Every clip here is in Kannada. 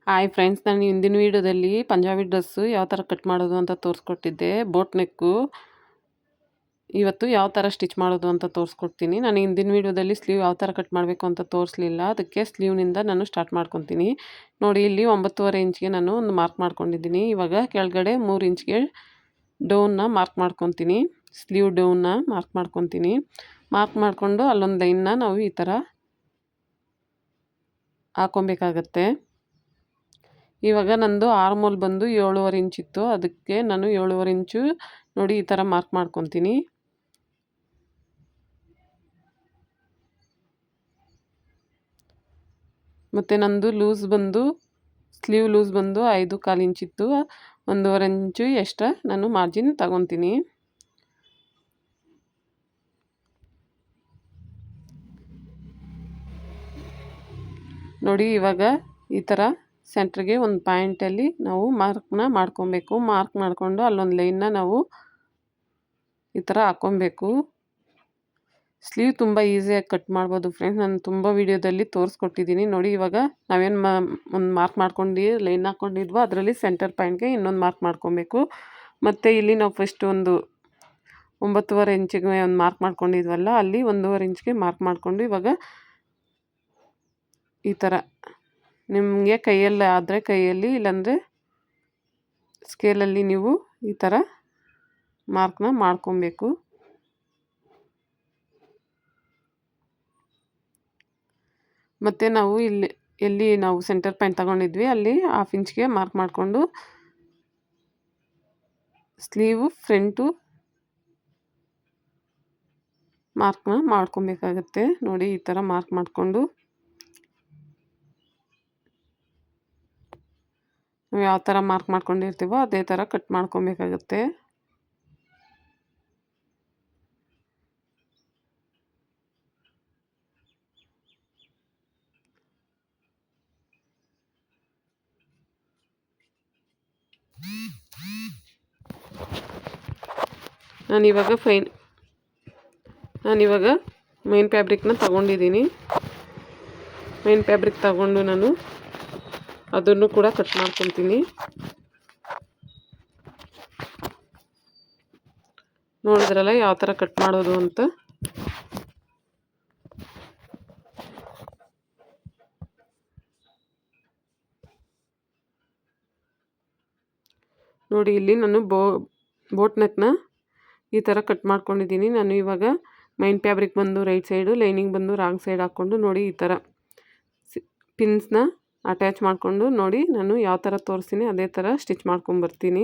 ಹಾಯ್ ಫ್ರೆಂಡ್ಸ್, ನಾನು ಹಿಂದಿನ ವೀಡಿಯೋದಲ್ಲಿ ಪಂಜಾಬಿ ಡ್ರೆಸ್ಸು ಯಾವ ಥರ ಕಟ್ ಮಾಡೋದು ಅಂತ ತೋರಿಸ್ಕೊಟ್ಟಿದ್ದೆ. ಬೋಟ್ ನೆಕ್ಕು ಇವತ್ತು ಯಾವ ಥರ ಸ್ಟಿಚ್ ಮಾಡೋದು ಅಂತ ತೋರಿಸ್ಕೊಡ್ತೀನಿ. ನಾನು ಹಿಂದಿನ ವೀಡಿಯೋದಲ್ಲಿ ಸ್ಲೀವ್ ಯಾವ ಥರ ಕಟ್ ಮಾಡಬೇಕು ಅಂತ ತೋರಿಸಲಿಲ್ಲ. ಅದಕ್ಕೆ ಸ್ಲೀವ್ನಿಂದ ನಾನು ಸ್ಟಾರ್ಟ್ ಮಾಡ್ಕೊತೀನಿ. ನೋಡಿ, ಇಲ್ಲಿ 9.5 ಇಂಚ್ಗೆ ನಾನು ಒಂದು ಮಾರ್ಕ್ ಮಾಡ್ಕೊಂಡಿದ್ದೀನಿ. ಇವಾಗ ಕೆಳಗಡೆ 3 ಇಂಚ್ಗೆ ಡೌನ್ನ ಮಾರ್ಕ್ ಮಾಡ್ಕೊತೀನಿ. ಸ್ಲೀವ್ ಡೌನ್ನ ಮಾರ್ಕ್ ಮಾಡ್ಕೊತೀನಿ. ಮಾರ್ಕ್ ಮಾಡಿಕೊಂಡು ಅಲ್ಲೊಂದು ಲೈನ್ನ ನಾವು ಈ ಥರ ಹಾಕ್ಕೊಬೇಕಾಗತ್ತೆ. ಇವಾಗ ನಂದು ಆರ್ಮೋಲ್ ಬಂದು 7.5 ಇಂಚ್ ಇತ್ತು. ಅದಕ್ಕೆ ನಾನು 7.5 ಇಂಚು ನೋಡಿ ಈ ಥರ ಮಾರ್ಕ್ ಮಾಡ್ಕೊತೀನಿ. ಮತ್ತು ನಂದು ಲೂಸ್ ಬಂದು ಸ್ಲೀವ್ ಲೂಸ್ ಬಂದು 5.25 ಇಂಚ್ ಇತ್ತು. 1.5 ಇಂಚು ಎಕ್ಸ್ಟ್ರಾ ನಾನು ಮಾರ್ಜಿನ್ ತಗೊತೀನಿ. ನೋಡಿ, ಇವಾಗ ಈ ಥರ ಸೆಂಟ್ರಿಗೆ ಒಂದು ಪಾಯಿಂಟಲ್ಲಿ ನಾವು ಮಾರ್ಕ್ನ ಮಾಡ್ಕೊಬೇಕು. ಮಾರ್ಕ್ ಮಾಡಿಕೊಂಡು ಅಲ್ಲೊಂದು ಲೈನ್ನ ನಾವು ಈ ಥರ ಹಾಕ್ಕೊಬೇಕು. ಸ್ಲೀವ್ ತುಂಬ ಈಸಿಯಾಗಿ ಕಟ್ ಮಾಡ್ಬೋದು ಫ್ರೆಂಡ್ಸ್. ನಾನು ತುಂಬ ವೀಡಿಯೋದಲ್ಲಿ ತೋರಿಸ್ಕೊಟ್ಟಿದ್ದೀನಿ. ನೋಡಿ, ಇವಾಗ ನಾವೇನು ಒಂದು ಮಾರ್ಕ್ ಮಾಡ್ಕೊಂಡು ಲೈನ್ ಹಾಕ್ಕೊಂಡಿದ್ವೋ ಅದರಲ್ಲಿ ಸೆಂಟರ್ ಪಾಯಿಂಟ್ಗೆ ಇನ್ನೊಂದು ಮಾರ್ಕ್ ಮಾಡ್ಕೊಬೇಕು. ಮತ್ತು ಇಲ್ಲಿ ನಾವು ಫಸ್ಟ್ ಒಂದು 9.5 ಇಂಚಿಗೆ ಒಂದು ಮಾರ್ಕ್ ಮಾಡ್ಕೊಂಡಿದ್ವಲ್ಲ, ಅಲ್ಲಿ 1.5 ಇಂಚ್ಗೆ ಮಾರ್ಕ್ ಮಾಡಿಕೊಂಡು ಇವಾಗ ಈ ಥರ ನಿಮಗೆ ಕೈಯಲ್ಲಿ ಆದರೆ ಕೈಯಲ್ಲಿ, ಇಲ್ಲಾಂದರೆ ಸ್ಕೇಲಲ್ಲಿ ನೀವು ಈ ಥರ ಮಾರ್ಕ್ನ ಮಾಡ್ಕೊಬೇಕು. ಮತ್ತು ನಾವು ಎಲ್ಲಿ ನಾವು ಸೆಂಟರ್ ಪಾಯಿಂಟ್ ತಗೊಂಡಿದ್ವಿ ಅಲ್ಲಿ 1/2 ಇಂಚ್ಗೆ ಮಾರ್ಕ್ ಮಾಡಿಕೊಂಡು ಸ್ಲೀವು ಫ್ರಂಟು ಮಾರ್ಕ್ನ ಮಾಡ್ಕೊಬೇಕಾಗತ್ತೆ. ನೋಡಿ, ಈ ಥರ ಮಾರ್ಕ್ ಮಾಡಿಕೊಂಡು ನಾವು ಯಾವ ಥರ ಮಾರ್ಕ್ ಮಾಡ್ಕೊಂಡಿರ್ತೀವೋ ಅದೇ ಥರ ಕಟ್ ಮಾಡ್ಕೊಬೇಕಾಗತ್ತೆ. ನಾನಿವಾಗ ಮೈನ್ ಫ್ಯಾಬ್ರಿಕ್ನ ತಗೊಂಡಿದ್ದೀನಿ. ಮೈನ್ ಫ್ಯಾಬ್ರಿಕ್ ತಗೊಂಡು ನಾನು ಅದನ್ನು ಕೂಡ ಕಟ್ ಮಾಡ್ಕೊತೀನಿ. ನೋಡಿದ್ರಲ್ಲ ಯಾವ ಥರ ಕಟ್ ಮಾಡೋದು ಅಂತ. ನೋಡಿ, ಇಲ್ಲಿ ನಾನು ಬೋಟ್ ನೆಕ್ನ ಈ ಥರ ಕಟ್ ಮಾಡ್ಕೊಂಡಿದ್ದೀನಿ. ನಾನು ಇವಾಗ ಮೈನ್ ಫ್ಯಾಬ್ರಿಕ್ ಬಂದು ರೈಟ್ ಸೈಡು, ಲೈನಿಂಗ್ ಬಂದು ರಾಂಗ್ ಸೈಡ್ ಹಾಕ್ಕೊಂಡು ನೋಡಿ ಈ ಥರ ಪಿನ್ಸ್ನ ಅಟ್ಯಾಚ್ ಮಾಡಿಕೊಂಡು ನೋಡಿ ನಾನು ಯಾವ ಥರ ತೋರಿಸ್ತೀನಿ ಅದೇ ಥರ ಸ್ಟಿಚ್ ಮಾಡ್ಕೊಂಬರ್ತೀನಿ.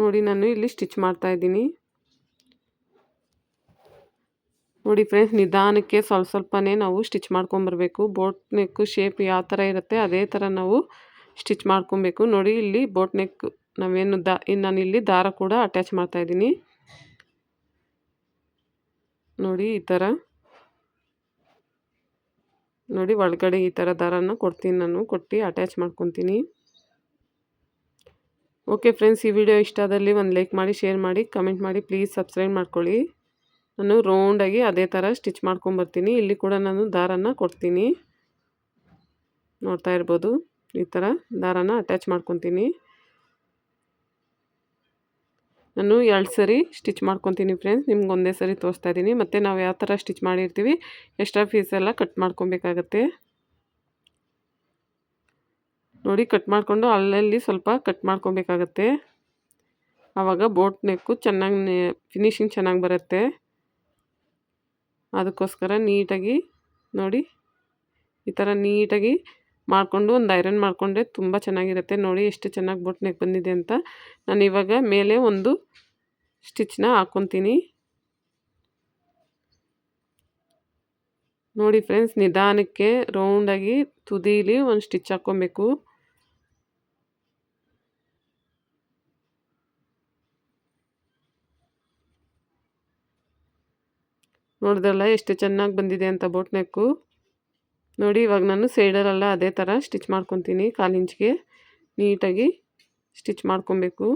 ನೋಡಿ, ನಾನು ಇಲ್ಲಿ ಸ್ಟಿಚ್ ಮಾಡ್ತಾಯಿದ್ದೀನಿ. ನೋಡಿ ಫ್ರೆಂಡ್ಸ್, ನಿಧಾನಕ್ಕೆ ಸ್ವಲ್ಪನೇ ನಾವು ಸ್ಟಿಚ್ ಮಾಡ್ಕೊಂಬರ್ಬೇಕು. ಬೋಟ್ ನೆಕ್ಕು ಶೇಪ್ ಯಾವ ಥರ ಇರುತ್ತೆ ಅದೇ ಥರ ನಾವು ಸ್ಟಿಚ್ ಮಾಡ್ಕೊಬೇಕು. ನೋಡಿ, ಇಲ್ಲಿ ಬೋಟ್ ನೆಕ್ ನಾವೇನು ನಾನಿಲ್ಲಿ ದಾರ ಕೂಡ ಅಟ್ಯಾಚ್ ಮಾಡ್ತಾಯಿದ್ದೀನಿ. ನೋಡಿ, ಈ ಥರ ನೋಡಿ ಒಳಗಡೆ ಈ ಥರ ದಾರನ ಕೊಡ್ತೀನಿ. ನಾನು ಕೊಟ್ಟು ಅಟ್ಯಾಚ್ ಮಾಡ್ಕೊತೀನಿ. ಓಕೆ ಫ್ರೆಂಡ್ಸ್, ಈ ವಿಡಿಯೋ ಇಷ್ಟ ಆದಲ್ಲಿ ಒಂದು ಲೈಕ್ ಮಾಡಿ, ಶೇರ್ ಮಾಡಿ, ಕಮೆಂಟ್ ಮಾಡಿ, ಪ್ಲೀಸ್ ಸಬ್ಸ್ಕ್ರೈಬ್ ಮಾಡ್ಕೊಳ್ಳಿ. ನಾನು ರೌಂಡಾಗಿ ಅದೇ ಥರ ಸ್ಟಿಚ್ ಮಾಡ್ಕೊಂಬರ್ತೀನಿ. ಇಲ್ಲಿ ಕೂಡ ನಾನು ದಾರನ ಕೊಡ್ತೀನಿ. ನೋಡ್ತಾ ಇರ್ಬೋದು, ಈ ಥರ ದಾರನ ಅಟ್ಯಾಚ್ ಮಾಡ್ಕೊತೀನಿ. ನಾನು 2 ಸರಿ ಸ್ಟಿಚ್ ಮಾಡ್ಕೊತೀನಿ ಫ್ರೆಂಡ್ಸ್. ನಿಮ್ಗೆ ಒಂದೇ ಸರಿ ತೋರಿಸ್ತಾ ಇದ್ದೀನಿ. ಮತ್ತು ನಾವು ಯಾವ ಥರ ಸ್ಟಿಚ್ ಮಾಡಿರ್ತೀವಿ ಎಕ್ಸ್ಟ್ರಾ ಪೀಸ್ ಎಲ್ಲ ಕಟ್ ಮಾಡ್ಕೊಬೇಕಾಗತ್ತೆ. ನೋಡಿ, ಕಟ್ ಮಾಡಿಕೊಂಡು ಅಲ್ಲಲ್ಲಿ ಸ್ವಲ್ಪ ಕಟ್ ಮಾಡ್ಕೊಬೇಕಾಗತ್ತೆ. ಆವಾಗ ಬೋಟ್ ನೆಕ್ಕು ಚೆನ್ನಾಗಿ ಫಿನಿಶಿಂಗ್ ಚೆನ್ನಾಗಿ ಬರುತ್ತೆ. ಅದಕ್ಕೋಸ್ಕರ ನೀಟಾಗಿ ನೋಡಿ ಈ ಥರ ನೀಟಾಗಿ ಮಾಡಿಕೊಂಡು ಒಂದು ಐರನ್ ಮಾಡಿಕೊಂಡ್ರೆ ತುಂಬ ಚೆನ್ನಾಗಿರುತ್ತೆ. ನೋಡಿ ಎಷ್ಟು ಚೆನ್ನಾಗಿ ಬೋಟ್ ನೆಕ್ ಬಂದಿದೆ ಅಂತ. ನಾನು ಇವಾಗ ಮೇಲೆ ಒಂದು ಸ್ಟಿಚ್ನ ಹಾಕ್ಕೊತೀನಿ. ನೋಡಿ ಫ್ರೆಂಡ್ಸ್, ನಿಧಾನಕ್ಕೆ ರೌಂಡಾಗಿ ತುದೀಲಿ ಒಂದು ಸ್ಟಿಚ್ ಹಾಕ್ಕೊಬೇಕು. ನೋಡಿದ್ರಲ್ಲ ಎಷ್ಟು ಚೆನ್ನಾಗಿ ಬಂದಿದೆ ಅಂತ ಬೋಟ್ ನೆಕ್ಕು. ನೋಡಿ, ಇವಾಗ ನಾನು ಸೈಡಲ್ಲೆಲ್ಲ ಅದೇ ಥರ ಸ್ಟಿಚ್ ಮಾಡ್ಕೊತೀನಿ. 1/4 ಇಂಚ್ಗೆ ನೀಟಾಗಿ ಸ್ಟಿಚ್ ಮಾಡ್ಕೊಬೇಕು.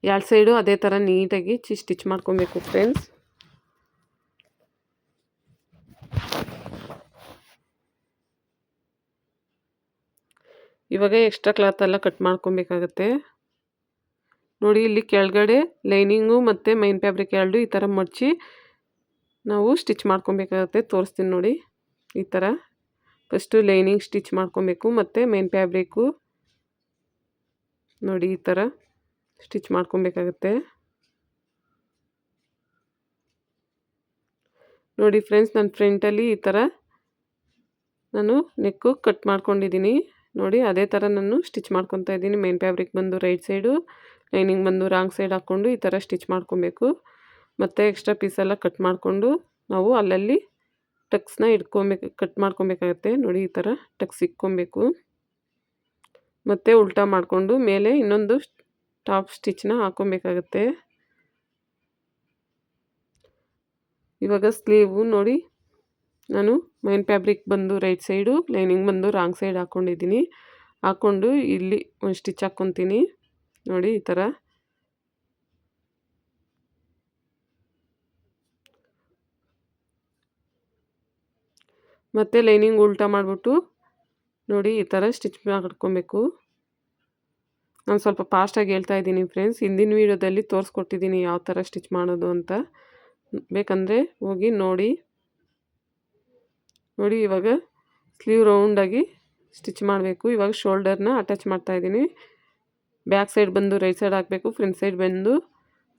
ಎರಡು ಸೈಡು ಅದೇ ಥರ ನೀಟಾಗಿ ಸ್ಟಿಚ್ ಮಾಡ್ಕೊಬೇಕು ಫ್ರೆಂಡ್ಸ್. ಇವಾಗ ಎಕ್ಸ್ಟ್ರಾ ಕ್ಲಾತ್ ಎಲ್ಲ ಕಟ್ ಮಾಡ್ಕೊಬೇಕಾಗತ್ತೆ. ನೋಡಿ ಇಲ್ಲಿ ಕೆಳಗಡೆ ಲೈನಿಂಗು ಮತ್ತು ಮೈನ್ ಫ್ಯಾಬ್ರಿಕ್ ಎರಡು ಈ ಥರ ಮಡಚಿ ನಾವು ಸ್ಟಿಚ್ ಮಾಡ್ಕೊಬೇಕಾಗತ್ತೆ. ತೋರಿಸ್ತೀನಿ ನೋಡಿ. ಈ ಥರ ಫಸ್ಟು ಲೈನಿಂಗ್ ಸ್ಟಿಚ್ ಮಾಡ್ಕೊಬೇಕು ಮತ್ತು ಮೈನ್ ಫ್ಯಾಬ್ರಿಕ್ಕು ನೋಡಿ ಈ ಥರ ಸ್ಟಿಚ್ ಮಾಡ್ಕೊಬೇಕಾಗತ್ತೆ. ನೋಡಿ ಫ್ರೆಂಡ್ಸ್, ನನ್ನ ಫ್ರಂಟಲ್ಲಿ ಈ ಥರ ನಾನು ನೆಕ್ಕು ಕಟ್ ಮಾಡ್ಕೊಂಡಿದ್ದೀನಿ. ನೋಡಿ ಅದೇ ಥರ ನಾನು ಸ್ಟಿಚ್ ಮಾಡ್ಕೊತಾ ಇದ್ದೀನಿ. ಮೈನ್ ಫ್ಯಾಬ್ರಿಕ್ ಬಂದು ರೈಟ್ ಸೈಡು, ಲೈನಿಂಗ್ ಬಂದು ರಾಂಗ್ ಸೈಡ್ ಹಾಕ್ಕೊಂಡು ಈ ಥರ ಸ್ಟಿಚ್ ಮಾಡ್ಕೊಬೇಕು. ಮತ್ತು ಎಕ್ಸ್ಟ್ರಾ ಪೀಸೆಲ್ಲ ಕಟ್ ಮಾಡಿಕೊಂಡು ನಾವು ಅಲ್ಲಲ್ಲಿ ಟಕ್ಸ್ನ ಕಟ್ ಮಾಡ್ಕೊಬೇಕಾಗತ್ತೆ. ನೋಡಿ ಈ ಥರ ಟಕ್ಸ್ ಇಕ್ಕೊಬೇಕು. ಮತ್ತು ಉಲ್ಟಾ ಮಾಡಿಕೊಂಡು ಮೇಲೆ ಇನ್ನೊಂದು ಟಾಪ್ ಸ್ಟಿಚ್ನ ಹಾಕ್ಕೊಬೇಕಾಗತ್ತೆ. ಇವಾಗ ಸ್ಲೀವು ನೋಡಿ, ನಾನು ಮೈನ್ ಫ್ಯಾಬ್ರಿಕ್ ಬಂದು ರೈಟ್ ಸೈಡು, ಲೈನಿಂಗ್ ಬಂದು ರಾಂಗ್ ಸೈಡ್ ಹಾಕ್ಕೊಂಡಿದ್ದೀನಿ. ಹಾಕ್ಕೊಂಡು ಇಲ್ಲಿ ಒಂದು ಸ್ಟಿಚ್ ಹಾಕ್ಕೊತೀನಿ. ನೋಡಿ ಈ ಥರ. ಮತ್ತು ಲೈನಿಂಗ್ ಉಲ್ಟಾ ಮಾಡಿಬಿಟ್ಟು ನೋಡಿ ಈ ಥರ ಸ್ಟಿಚ್ ಮಾಡ್ಕೊಬೇಕು. ನಾನು ಸ್ವಲ್ಪ ಫಾಸ್ಟಾಗಿ ಹೇಳ್ತಾ ಇದ್ದೀನಿ ಫ್ರೆಂಡ್ಸ್. ಹಿಂದಿನ ವೀಡಿಯೋದಲ್ಲಿ ತೋರಿಸ್ಕೊಟ್ಟಿದ್ದೀನಿ ಯಾವ ಥರ ಸ್ಟಿಚ್ ಮಾಡೋದು ಅಂತ. ಬೇಕಂದರೆ ಹೋಗಿ ನೋಡಿ. ನೋಡಿ ಇವಾಗ ಸ್ಲೀವ್ ರೌಂಡಾಗಿ ಸ್ಟಿಚ್ ಮಾಡಬೇಕು. ಇವಾಗ ಶೋಲ್ಡರ್ನ ಅಟ್ಯಾಚ್ ಮಾಡ್ತಾಯಿದ್ದೀನಿ. ಬ್ಯಾಕ್ ಸೈಡ್ ಬಂದು ರೈಟ್ ಸೈಡ್ ಹಾಕಬೇಕು, ಫ್ರಂಟ್ ಸೈಡ್ ಬಂದು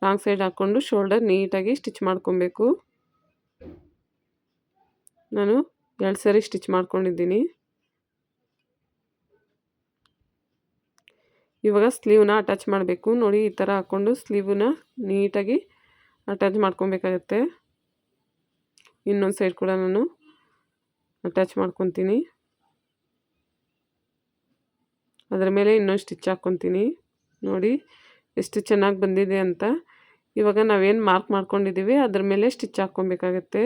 ರಾಂಗ್ ಸೈಡ್ ಹಾಕ್ಕೊಂಡು ಶೋಲ್ಡರ್ ನೀಟಾಗಿ ಸ್ಟಿಚ್ ಮಾಡ್ಕೊಬೇಕು. ನಾನು 2 ಸರಿ ಸ್ಟಿಚ್ ಮಾಡ್ಕೊಂಡಿದ್ದೀನಿ. ಇವಾಗ ಸ್ಲೀವ್ನ ಅಟ್ಯಾಚ್ ಮಾಡಬೇಕು. ನೋಡಿ ಈ ಥರ ಹಾಕ್ಕೊಂಡು ಸ್ಲೀವ್ನ ನೀಟಾಗಿ ಅಟ್ಯಾಚ್ ಮಾಡ್ಕೊಬೇಕಾಗತ್ತೆ. ಇನ್ನೊಂದು ಸೈಡ್ ಕೂಡ ನಾನು ಅಟ್ಯಾಚ್ ಮಾಡ್ಕೊತೀನಿ. ಅದರ ಮೇಲೆ ಇನ್ನೊಂದು ಸ್ಟಿಚ್ ಹಾಕ್ಕೊತೀನಿ. ನೋಡಿ ಎಷ್ಟು ಚೆನ್ನಾಗಿ ಬಂದಿದೆ ಅಂತ. ಇವಾಗ ನಾವೇನು ಮಾರ್ಕ್ ಮಾಡ್ಕೊಂಡಿದ್ದೀವಿ ಅದ್ರ ಮೇಲೆ ಸ್ಟಿಚ್ ಹಾಕ್ಕೊಬೇಕಾಗತ್ತೆ.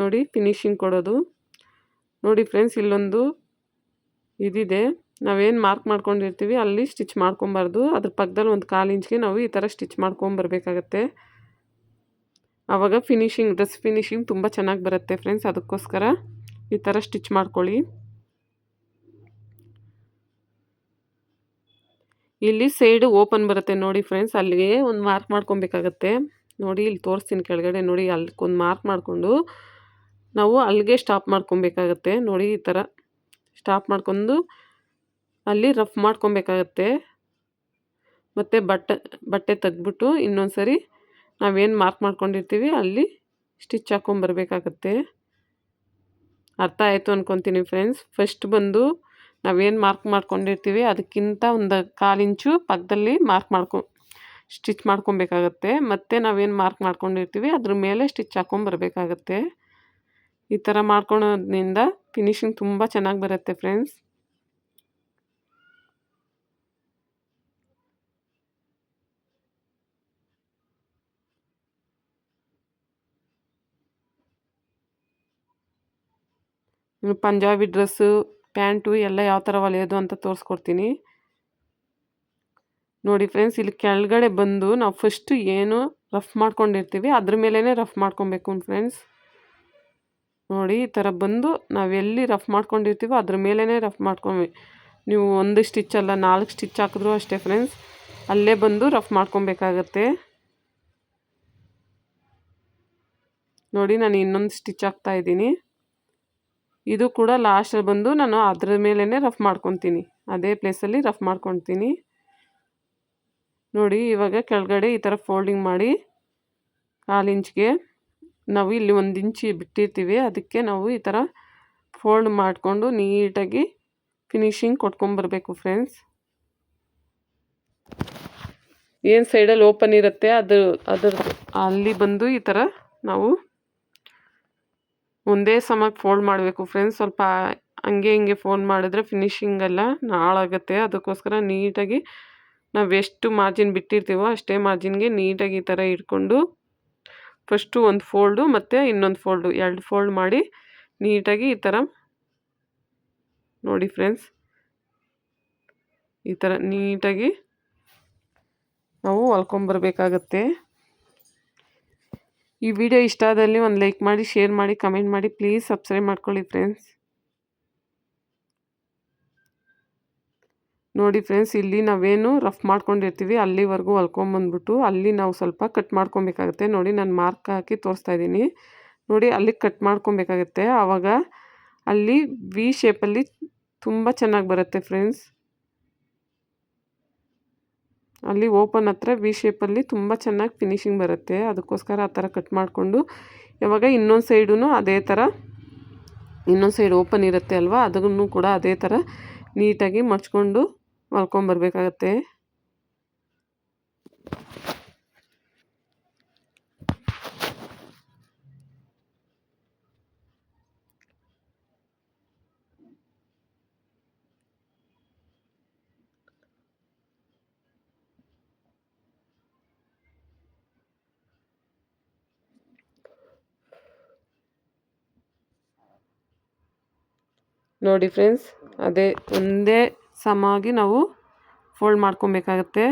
ನೋಡಿ ಫಿನಿಶಿಂಗ್ ಕೊಡೋದು. ನೋಡಿ ಫ್ರೆಂಡ್ಸ್, ಇಲ್ಲೊಂದು ಇದಿದೆ. ನಾವೇನು ಮಾರ್ಕ್ ಮಾಡ್ಕೊಂಡಿರ್ತೀವಿ ಅಲ್ಲಿ ಸ್ಟಿಚ್ ಮಾಡ್ಕೊಬಾರ್ದು. ಅದ್ರ ಪಕ್ಕದಲ್ಲಿ ಒಂದು 1/4 ಇಂಚ್ಗೆ ನಾವು ಈ ಥರ ಸ್ಟಿಚ್ ಮಾಡ್ಕೊಂಬರ್ಬೇಕಾಗತ್ತೆ. ಆವಾಗ ಡ್ರೆಸ್ ಫಿನಿಶಿಂಗ್ ತುಂಬ ಚೆನ್ನಾಗಿ ಬರುತ್ತೆ ಫ್ರೆಂಡ್ಸ್. ಅದಕ್ಕೋಸ್ಕರ ಈ ಥರ ಸ್ಟಿಚ್ ಮಾಡ್ಕೊಳ್ಳಿ. ಇಲ್ಲಿ ಸೈಡು ಓಪನ್ ಬರುತ್ತೆ ನೋಡಿ ಫ್ರೆಂಡ್ಸ್, ಅಲ್ಲಿಗೆ ಒಂದು ಮಾರ್ಕ್ ಮಾಡ್ಕೊಬೇಕಾಗತ್ತೆ. ನೋಡಿ ಇಲ್ಲಿ ತೋರಿಸ್ತೀನಿ ಕೆಳಗಡೆ. ನೋಡಿ ಅಲ್ಲಿಗೊಂದು ಮಾರ್ಕ್ ಮಾಡಿಕೊಂಡು ನಾವು ಅಲ್ಲಿಗೆ ಸ್ಟಾಪ್ ಮಾಡ್ಕೊಬೇಕಾಗತ್ತೆ. ನೋಡಿ ಈ ಥರ ಸ್ಟಾಪ್ ಮಾಡ್ಕೊಂಡು ಅಲ್ಲಿ ರಫ್ ಮಾಡ್ಕೊಬೇಕಾಗತ್ತೆ. ಮತ್ತು ಬಟ್ಟೆ ತೆಗೆದ್ಬಿಟ್ಟು ಇನ್ನೊಂದು ಸರಿ ನಾವೇನು ಮಾರ್ಕ್ ಮಾಡ್ಕೊಂಡಿರ್ತೀವಿ ಅಲ್ಲಿ ಸ್ಟಿಚ್ ಹಾಕ್ಕೊಂಬರ್ಬೇಕಾಗತ್ತೆ. ಅರ್ಥ ಆಯಿತು ಅಂದ್ಕೊತೀನಿ ಫ್ರೆಂಡ್ಸ್. ಫಸ್ಟ್ ಬಂದು ನಾವೇನು ಮಾರ್ಕ್ ಮಾಡ್ಕೊಂಡಿರ್ತೀವಿ ಅದಕ್ಕಿಂತ ಒಂದು 1/4 ಇಂಚು ಪಕ್ಕದಲ್ಲಿ ಸ್ಟಿಚ್ ಮಾಡ್ಕೊಬೇಕಾಗತ್ತೆ. ಮತ್ತು ನಾವೇನು ಮಾರ್ಕ್ ಮಾಡ್ಕೊಂಡಿರ್ತೀವಿ ಅದ್ರ ಮೇಲೆ ಸ್ಟಿಚ್ ಹಾಕ್ಕೊಂಬರ್ಬೇಕಾಗತ್ತೆ. ಈ ಥರ ಮಾಡ್ಕೊಳೋದ್ರಿಂದ ಫಿನಿಶಿಂಗ್ ತುಂಬ ಚೆನ್ನಾಗಿ ಬರುತ್ತೆ ಫ್ರೆಂಡ್ಸ್. ಪಂಜಾಬಿ ಡ್ರೆಸ್ಸು, ಪ್ಯಾಂಟು ಎಲ್ಲ ಯಾವ ಥರ ಹೊಲಿಯೋದು ಅಂತ ತೋರಿಸ್ಕೊಡ್ತೀನಿ. ನೋಡಿ ಫ್ರೆಂಡ್ಸ್, ಇಲ್ಲಿ ಕೆಳಗಡೆ ಬಂದು ನಾವು ಫಸ್ಟು ಏನು ರಫ್ ಮಾಡ್ಕೊಂಡಿರ್ತೀವಿ ಅದ್ರ ಮೇಲೇ ರಫ್ ಮಾಡ್ಕೊಬೇಕು ಫ್ರೆಂಡ್ಸ್. ನೋಡಿ ಈ ಥರ ಬಂದು ನಾವೆಲ್ಲಿ ರಫ್ ಮಾಡ್ಕೊಂಡಿರ್ತೀವೋ ಅದ್ರ ಮೇಲೇ ರಫ್ ಮಾಡ್ಕೊಬೇಕು. ನೀವು 1 ಸ್ಟಿಚ್ ಅಲ್ಲ 4 ಸ್ಟಿಚ್ ಹಾಕಿದ್ರೂ ಅಷ್ಟೇ ಫ್ರೆಂಡ್ಸ್, ಅಲ್ಲೇ ಬಂದು ರಫ್ ಮಾಡ್ಕೊಬೇಕಾಗತ್ತೆ. ನೋಡಿ ನಾನು ಇನ್ನೊಂದು ಸ್ಟಿಚ್ ಹಾಕ್ತಾ ಇದ್ದೀನಿ. ಇದು ಕೂಡ ಲಾಸ್ಟಲ್ಲಿ ಬಂದು ನಾನು ಅದ್ರ ಮೇಲೇ ರಫ್ ಮಾಡ್ಕೊತೀನಿ. ಅದೇ ಪ್ಲೇಸಲ್ಲಿ ರಫ್ ಮಾಡ್ಕೊತೀನಿ. ನೋಡಿ ಇವಾಗ ಕೆಳಗಡೆ ಈ ಥರ ಫೋಲ್ಡಿಂಗ್ ಮಾಡಿ 1/4 ಇಂಚ್ಗೆ ನಾವು ಇಲ್ಲಿ 1 ಇಂಚ್ ಬಿಟ್ಟಿರ್ತೀವಿ. ಅದಕ್ಕೆ ನಾವು ಈ ಥರ ಫೋಲ್ಡ್ ಮಾಡಿಕೊಂಡು ನೀಟಾಗಿ ಫಿನಿಶಿಂಗ್ ಕೊಟ್ಕೊಂಬರ್ಬೇಕು ಫ್ರೆಂಡ್ಸ್. ಏನು ಸೈಡಲ್ಲಿ ಓಪನ್ ಇರುತ್ತೆ ಅದ್ರ ಅಲ್ಲಿ ಬಂದು ಈ ಥರ ನಾವು ಒಂದೇ ಸಮಕ್ಕೆ ಫೋಲ್ಡ್ ಮಾಡಬೇಕು ಫ್ರೆಂಡ್ಸ್. ಸ್ವಲ್ಪ ಹಂಗೆ ಹಿಂಗೆ ಫೋಲ್ಡ್ ಮಾಡಿದ್ರೆ ಫಿನಿಶಿಂಗೆಲ್ಲ ಹಾಳಾಗುತ್ತೆ. ಅದಕ್ಕೋಸ್ಕರ ನೀಟಾಗಿ ನಾವು ಎಷ್ಟು ಮಾರ್ಜಿನ್ ಬಿಟ್ಟಿರ್ತೀವೋ ಅಷ್ಟೇ ಮಾರ್ಜಿನ್ಗೆ ನೀಟಾಗಿ ಈ ಥರ ಇಟ್ಕೊಂಡು ಫಸ್ಟು ಒಂದು ಫೋಲ್ಡು ಮತ್ತು ಇನ್ನೊಂದು ಫೋಲ್ಡು 2 ಫೋಲ್ಡ್ ಮಾಡಿ ನೀಟಾಗಿ ಈ ಥರ ನೋಡಿ ಫ್ರೆಂಡ್ಸ್, ಈ ಥರ ನೀಟಾಗಿ ನಾವು ಹೊಲ್ಕೊಂಬರ್ಬೇಕಾಗತ್ತೆ. ಈ ವಿಡಿಯೋ ಇಷ್ಟ ಆದಲ್ಲಿ ಒಂದು ಲೈಕ್ ಮಾಡಿ, ಶೇರ್ ಮಾಡಿ, ಕಮೆಂಟ್ ಮಾಡಿ, ಪ್ಲೀಸ್ ಸಬ್ಸ್ಕ್ರೈಬ್ ಮಾಡ್ಕೊಳ್ಳಿ ಫ್ರೆಂಡ್ಸ್. ನೋಡಿ ಫ್ರೆಂಡ್ಸ್, ಇಲ್ಲಿ ನಾವೇನು ರಫ್ ಮಾಡ್ಕೊಂಡಿರ್ತೀವಿ ಅಲ್ಲಿವರೆಗೂ ಹೊಲ್ಕೊಂಬಂದ್ಬಿಟ್ಟು ಅಲ್ಲಿ ನಾವು ಸ್ವಲ್ಪ ಕಟ್ ಮಾಡ್ಕೊಬೇಕಾಗತ್ತೆ. ನೋಡಿ ನಾನು ಮಾರ್ಕ್ ಹಾಕಿ ತೋರಿಸ್ತಾ ಇದ್ದೀನಿ. ನೋಡಿ ಅಲ್ಲಿ ಕಟ್ ಮಾಡ್ಕೊಬೇಕಾಗತ್ತೆ. ಆವಾಗ ಅಲ್ಲಿ ವಿ ಶೇಪಲ್ಲಿ ತುಂಬ ಚೆನ್ನಾಗಿ ಬರುತ್ತೆ ಫ್ರೆಂಡ್ಸ್. ಅಲ್ಲಿ ಓಪನ್ ಹತ್ರ ವಿ ಶೇಪಲ್ಲಿ ತುಂಬ ಚೆನ್ನಾಗಿ ಫಿನಿಶಿಂಗ್ ಬರುತ್ತೆ. ಅದಕ್ಕೋಸ್ಕರ ಆ ಥರ ಕಟ್ ಮಾಡಿಕೊಂಡು ಇವಾಗ ಇನ್ನೊಂದು ಸೈಡೂ ಅದೇ ಥರ, ಇನ್ನೊಂದು ಸೈಡ್ ಓಪನ್ ಇರುತ್ತೆ ಅಲ್ವಾ, ಅದನ್ನು ಕೂಡ ಅದೇ ಥರ ನೀಟಾಗಿ ಮಡ್ಚ್ಕೊಂಡು ಹೊಲ್ಕೊಂಬರ್ಬೇಕಾಗತ್ತೆ. ನೋಡಿ ಫ್ರೆಂಡ್ಸ್, ಅದೇ ಒಂದೇ ಸಮಾಗಿ ನಾವು ಫೋಲ್ಡ್ ಮಾಡ್ಕೊಬೇಕಾಗತ್ತೆ.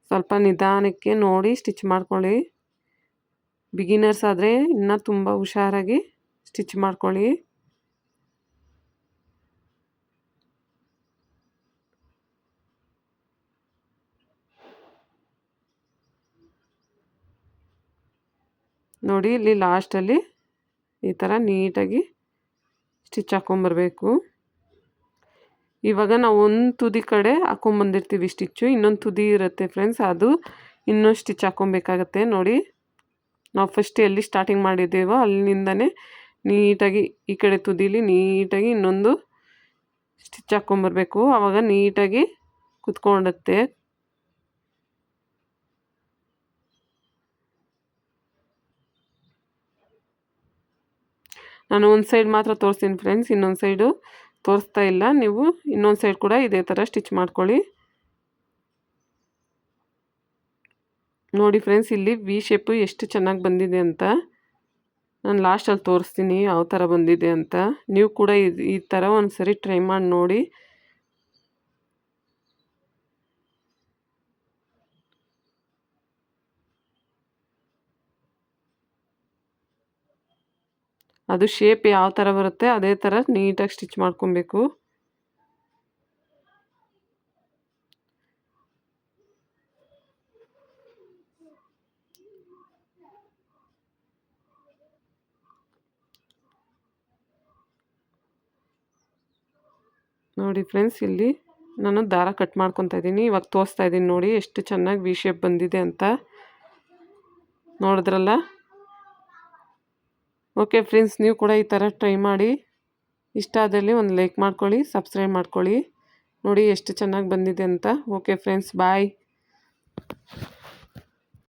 ಸ್ವಲ್ಪ ನಿಧಾನಕ್ಕೆ ನೋಡಿ ಸ್ಟಿಚ್ ಮಾಡ್ಕೊಳ್ಳಿ. ಬಿಗಿನರ್ಸ್ ಆದರೆ ಇನ್ನೂ ತುಂಬ ಹುಷಾರಾಗಿ ಸ್ಟಿಚ್ ಮಾಡ್ಕೊಳ್ಳಿ. ನೋಡಿ ಇಲ್ಲಿ ಲಾಸ್ಟಲ್ಲಿ ಈ ಥರ ನೀಟಾಗಿ ಸ್ಟಿಚ್ ಹಾಕ್ಕೊಂಬರ್ಬೇಕು. ಇವಾಗ ನಾವು ಒಂದು ತುದಿ ಕಡೆ ಹಾಕ್ಕೊಂಬಂದಿರ್ತೀವಿ ಸ್ಟಿಚ್ಚು, ಇನ್ನೊಂದು ತುದಿ ಇರುತ್ತೆ ಫ್ರೆಂಡ್ಸ್, ಅದು ಇನ್ನೊಂದು ಸ್ಟಿಚ್ ಹಾಕ್ಕೊಬೇಕಾಗತ್ತೆ. ನೋಡಿ ನಾವು ಫಸ್ಟ್ ಎಲ್ಲಿ ಸ್ಟಾರ್ಟಿಂಗ್ ಮಾಡಿದ್ದೇವೋ ಅಲ್ಲಿಂದನೇ ನೀಟಾಗಿ ಈ ಕಡೆ ತುದಿಲಿ ನೀಟಾಗಿ ಇನ್ನೊಂದು ಸ್ಟಿಚ್ ಹಾಕ್ಕೊಂಬರ್ಬೇಕು. ಆವಾಗ ನೀಟಾಗಿ ಕುತ್ಕೊಳ್ಳುತ್ತೆ. ನಾನು ಒಂದು ಸೈಡ್ ಮಾತ್ರ ತೋರಿಸ್ತೀನಿ ಫ್ರೆಂಡ್ಸ್, ಇನ್ನೊಂದು ಸೈಡು ತೋರಿಸ್ತಾ ಇಲ್ಲ. ನೀವು ಇನ್ನೊಂದು ಸೈಡ್ ಕೂಡ ಇದೇ ಥರ ಸ್ಟಿಚ್ ಮಾಡ್ಕೊಳ್ಳಿ. ನೋಡಿ ಫ್ರೆಂಡ್ಸ್, ಇಲ್ಲಿ ವಿ ಶೇಪು ಎಷ್ಟು ಚೆನ್ನಾಗಿ ಬಂದಿದೆ ಅಂತ ನಾನು ಲಾಸ್ಟಲ್ಲಿ ತೋರಿಸ್ತೀನಿ ಯಾವ ಥರ ಬಂದಿದೆ ಅಂತ. ನೀವು ಕೂಡ ಈ ಥರ ಒಂದು ಸರಿ ಟ್ರೈ ಮಾಡಿ ನೋಡಿ. ಅದು ಶೇಪ್ ಯಾವ ಥರ ಬರುತ್ತೆ ಅದೇ ಥರ ನೀಟಾಗಿ ಸ್ಟಿಚ್ ಮಾಡ್ಕೊಬೇಕು. ನೋಡಿ ಫ್ರೆಂಡ್ಸ್, ಇಲ್ಲಿ ನಾನು ದಾರ ಕಟ್ ಮಾಡ್ಕೊತಾ ಇದ್ದೀನಿ. ಇವಾಗ ತೋರಿಸ್ತಾ ಇದ್ದೀನಿ ನೋಡಿ ಎಷ್ಟು ಚೆನ್ನಾಗಿ ವಿ ಶೇಪ್ ಬಂದಿದೆ ಅಂತ. ನೋಡಿದ್ರಲ್ಲ. ಓಕೆ ಫ್ರೆಂಡ್ಸ್, ನೀವು ಕೂಡ ಈ ಥರ ಟ್ರೈ ಮಾಡಿ. ಇಷ್ಟ ಆದಲ್ಲಿ ಒಂದು ಲೈಕ್ ಮಾಡ್ಕೊಳ್ಳಿ, ಸಬ್ಸ್ಕ್ರೈಬ್ ಮಾಡ್ಕೊಳ್ಳಿ. ನೋಡಿ ಎಷ್ಟು ಚೆನ್ನಾಗಿ ಬಂದಿದೆ ಅಂತ. ಓಕೆ ಫ್ರೆಂಡ್ಸ್, ಬಾಯ್.